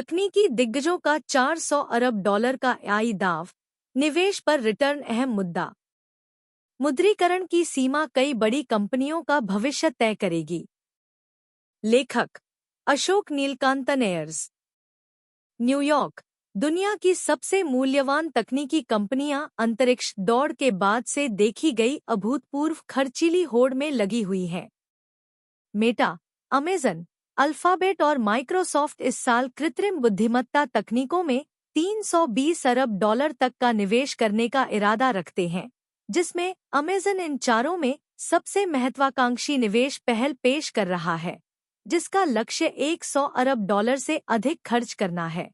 तकनीकी दिग्गजों का $400 अरब का एआई दांव, निवेश पर रिटर्न अहम मुद्दा। मुद्रीकरण की सीमा कई बड़ी कंपनियों का भविष्य तय करेगी। लेखक अशोक नीलकांतन एयर्स। न्यूयॉर्क। दुनिया की सबसे मूल्यवान तकनीकी कंपनियां अंतरिक्ष दौड़ के बाद से देखी गई अभूतपूर्व खर्चीली होड़ में लगी हुई हैं। मेटा, अमेजन, अल्फाबेट और माइक्रोसॉफ्ट इस साल कृत्रिम बुद्धिमत्ता तकनीकों में $320 अरब तक का निवेश करने का इरादा रखते हैं, जिसमें अमेजन इन चारों में सबसे महत्वाकांक्षी निवेश पहल पेश कर रहा है, जिसका लक्ष्य $100 अरब से अधिक खर्च करना है।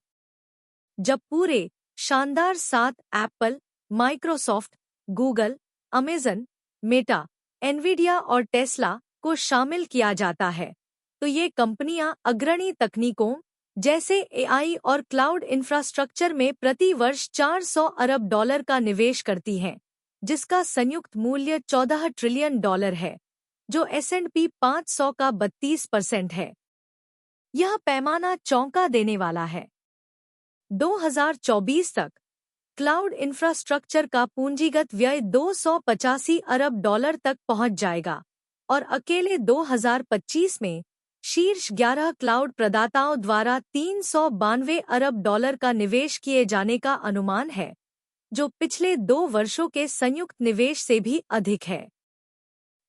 जब पूरे शानदार 7 Apple, Microsoft, Google, Amazon, Meta, Nvidia और टेस्ला को शामिल किया जाता है, तो ये कंपनियां अग्रणी तकनीकों जैसे एआई और क्लाउड इंफ्रास्ट्रक्चर में प्रति वर्ष $400 अरब का निवेश करती हैं, जिसका संयुक्त मूल्य $14 ट्रिलियन है, जो S&P 500 का 32% है। यह पैमाना चौंका देने वाला है। 2024 तक क्लाउड इंफ्रास्ट्रक्चर का पूंजीगत व्यय $285 अरब तक पहुंच जाएगा और अकेले 2025 में शीर्ष 11 क्लाउड प्रदाताओं द्वारा $392 अरब का निवेश किए जाने का अनुमान है, जो पिछले 2 वर्षों के संयुक्त निवेश से भी अधिक है।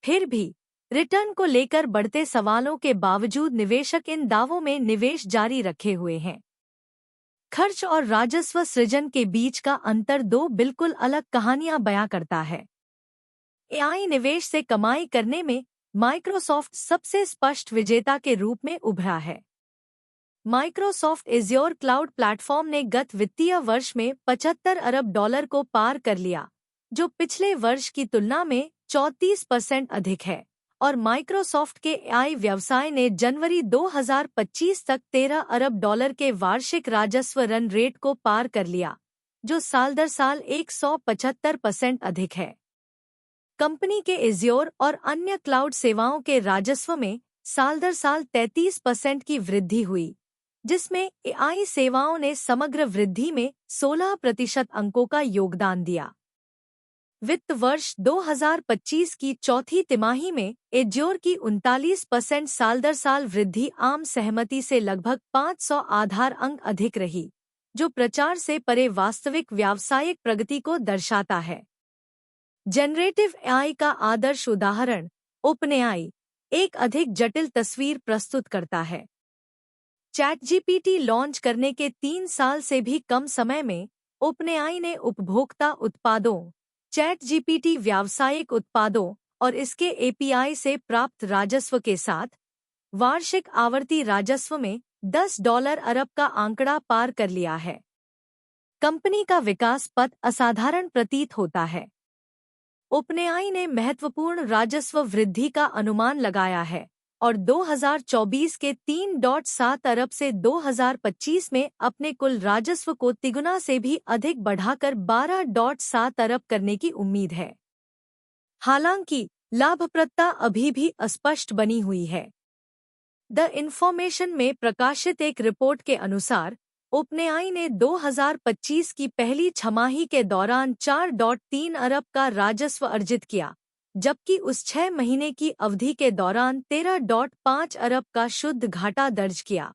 फिर भी रिटर्न को लेकर बढ़ते सवालों के बावजूद निवेशक इन दावों में निवेश जारी रखे हुए हैं। खर्च और राजस्व सृजन के बीच का अंतर 2 बिल्कुल अलग कहानियां बयां करता है। एआई निवेश से कमाई करने में माइक्रोसॉफ्ट सबसे स्पष्ट विजेता के रूप में उभरा है। माइक्रोसॉफ्ट एज्योर क्लाउड प्लेटफॉर्म ने गत वित्तीय वर्ष में $75 अरब को पार कर लिया, जो पिछले वर्ष की तुलना में 34% अधिक है, और माइक्रोसॉफ्ट के एआई व्यवसाय ने जनवरी 2025 तक $13 अरब के वार्षिक राजस्व रन रेट को पार कर लिया, जो साल दर साल 175% अधिक है। कंपनी के एज्योर और अन्य क्लाउड सेवाओं के राजस्व में साल दर साल 33% की वृद्धि हुई, जिसमें एआई सेवाओं ने समग्र वृद्धि में 16% अंकों का योगदान दिया। वित्त वर्ष 2025 की चौथी तिमाही में एज्योर की 39% साल दर साल वृद्धि आम सहमति से लगभग 500 आधार अंक अधिक रही, जो प्रचार से परे वास्तविक व्यावसायिक प्रगति को दर्शाता है। जनरेटिव एआई का आदर्श उदाहरण ओपनएआई एक अधिक जटिल तस्वीर प्रस्तुत करता है। चैटजीपीटी लॉन्च करने के 3 साल से भी कम समय में ओपनएआई ने उपभोक्ता उत्पादों, चैटजीपीटी व्यावसायिक उत्पादों और इसके एपीआई से प्राप्त राजस्व के साथ वार्षिक आवर्ती राजस्व में $10 अरब का आंकड़ा पार कर लिया है। कंपनी का विकास पथ असाधारण प्रतीत होता है। ओपनएआई ने महत्वपूर्ण राजस्व वृद्धि का अनुमान लगाया है और 2024 के 3.7 अरब से 2025 में अपने कुल राजस्व को तिगुना से भी अधिक बढ़ाकर 12.7 अरब करने की उम्मीद है। हालांकि लाभप्रदता अभी भी अस्पष्ट बनी हुई है। द इन्फॉर्मेशन में प्रकाशित एक रिपोर्ट के अनुसार ओपनएआई ने 2025 की पहली छमाही के दौरान 4.3 अरब का राजस्व अर्जित किया, जबकि उस 6 महीने की अवधि के दौरान 13.5 अरब का शुद्ध घाटा दर्ज किया।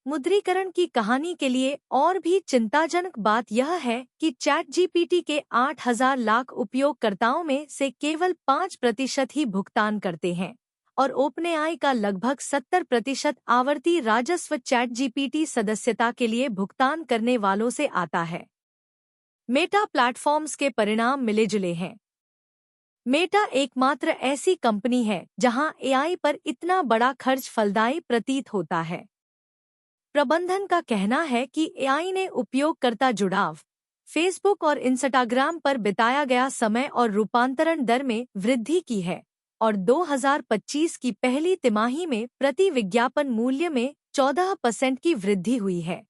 मुद्रीकरण की कहानी के लिए और भी चिंताजनक बात यह है कि चैटजीपीटी के 8,000 लाख उपयोगकर्ताओं में से केवल 5% ही भुगतान करते हैं, और ओपनएआई का लगभग 70% आवर्ती राजस्व चैटजीपीटी सदस्यता के लिए भुगतान करने वालों से आता है। मेटा प्लेटफॉर्म्स के परिणाम मिले-जुले हैं। मेटा एकमात्र ऐसी कंपनी है जहां एआई पर इतना बड़ा खर्च फलदायी प्रतीत होता है। प्रबंधन का कहना है कि एआई ने उपयोगकर्ता जुड़ाव, फेसबुक और इंस्टाग्राम पर बिताया गया समय और रूपांतरण दर में वृद्धि की है, और 2025 की पहली तिमाही में प्रति विज्ञापन मूल्य में 14% की वृद्धि हुई है।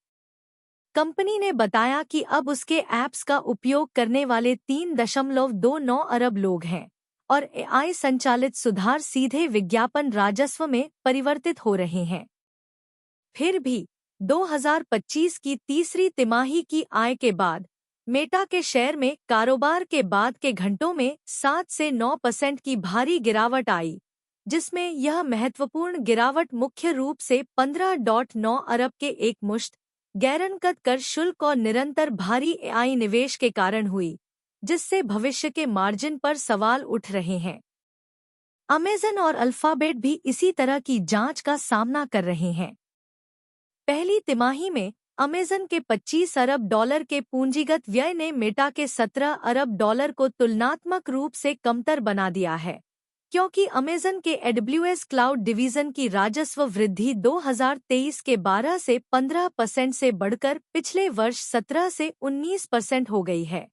कंपनी ने बताया कि अब उसके ऐप्स का उपयोग करने वाले 3.29 अरब लोग हैं, और एआई संचालित सुधार सीधे विज्ञापन राजस्व में परिवर्तित हो रहे हैं। फिर भी 2025 की तीसरी तिमाही की आय के बाद मेटा के शेयर में कारोबार के बाद के घंटों में 7 से 9% की भारी गिरावट आई, जिसमें यह महत्वपूर्ण गिरावट मुख्य रूप से 15.9 अरब के एकमुश्त गैरनकद कर शुल्क और निरंतर भारी एआई निवेश के कारण हुई, जिससे भविष्य के मार्जिन पर सवाल उठ रहे हैं। अमेज़न और अल्फाबेट भी इसी तरह की जांच का सामना कर रहे हैं। पहली तिमाही में अमेज़न के 25 अरब डॉलर के पूंजीगत व्यय ने मेटा के 17 अरब डॉलर को तुलनात्मक रूप से कमतर बना दिया है, क्योंकि अमेज़न के AWS क्लाउड डिवीजन की राजस्व वृद्धि 2023 के 12 से 15% से बढ़कर पिछले वर्ष 17 से 19% हो गई है।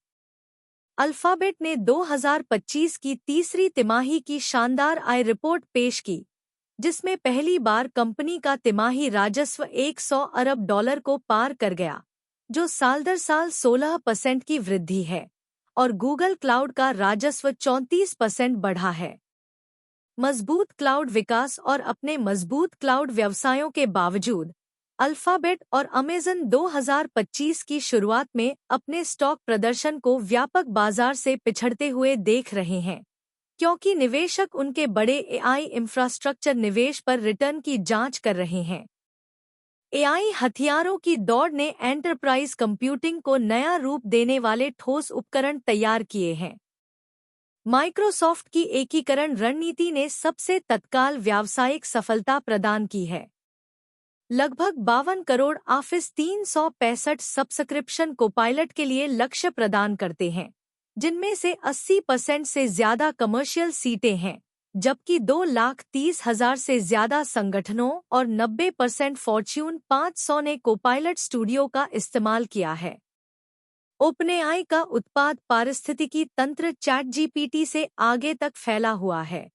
अल्फाबेट ने 2025 की तीसरी तिमाही की शानदार आय रिपोर्ट पेश की, जिसमें पहली बार कंपनी का तिमाही राजस्व 100 अरब डॉलर को पार कर गया, जो साल दर साल 16% की वृद्धि है, और गूगल क्लाउड का राजस्व 34% बढ़ा है। मजबूत क्लाउड विकास और अपने मजबूत क्लाउड व्यवसायों के बावजूद अल्फाबेट और अमेज़न 2025 की शुरुआत में अपने स्टॉक प्रदर्शन को व्यापक बाजार से पिछड़ते हुए देख रहे हैं, क्योंकि निवेशक उनके बड़े एआई इंफ्रास्ट्रक्चर निवेश पर रिटर्न की जांच कर रहे हैं। एआई हथियारों की दौड़ ने एंटरप्राइज कंप्यूटिंग को नया रूप देने वाले ठोस उपकरण तैयार किए हैं। माइक्रोसॉफ्ट की एकीकरण रणनीति ने सबसे तत्काल व्यावसायिक सफलता प्रदान की है। लगभग 52 करोड़ ऑफिस 365 सब्सक्रिप्शन कोपायलट के लिए लक्ष्य प्रदान करते हैं, जिनमें से 80% से ज्यादा कमर्शियल सीटें हैं, जबकि 2,30,000 से ज्यादा संगठनों और 90% फॉर्च्यून 500 ने कोपायलट स्टूडियो का इस्तेमाल किया है। ओपनएआई का उत्पाद पारिस्थितिकी तंत्र चैटजीपीटी से आगे तक फैला हुआ है।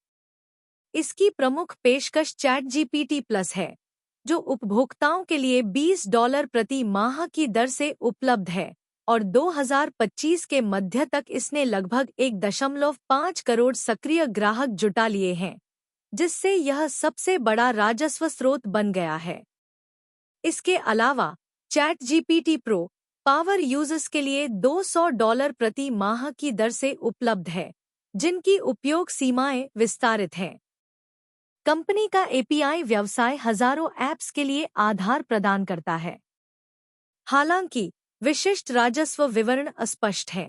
इसकी प्रमुख पेशकश चैटजीपीटी प्लस है, जो उपभोक्ताओं के लिए $20 प्रति माह की दर से उपलब्ध है, और 2025 के मध्य तक इसने लगभग 1.5 करोड़ सक्रिय ग्राहक जुटा लिए हैं, जिससे यह सबसे बड़ा राजस्व स्रोत बन गया है। इसके अलावा चैटजीपीटी प्रो पावर यूजर्स के लिए $200 प्रति माह की दर से उपलब्ध है, जिनकी उपयोग सीमाएं विस्तारित हैं। कंपनी का एपीआई व्यवसाय हजारों ऐप्स के लिए आधार प्रदान करता है। हालांकि विशिष्ट राजस्व विवरण अस्पष्ट है।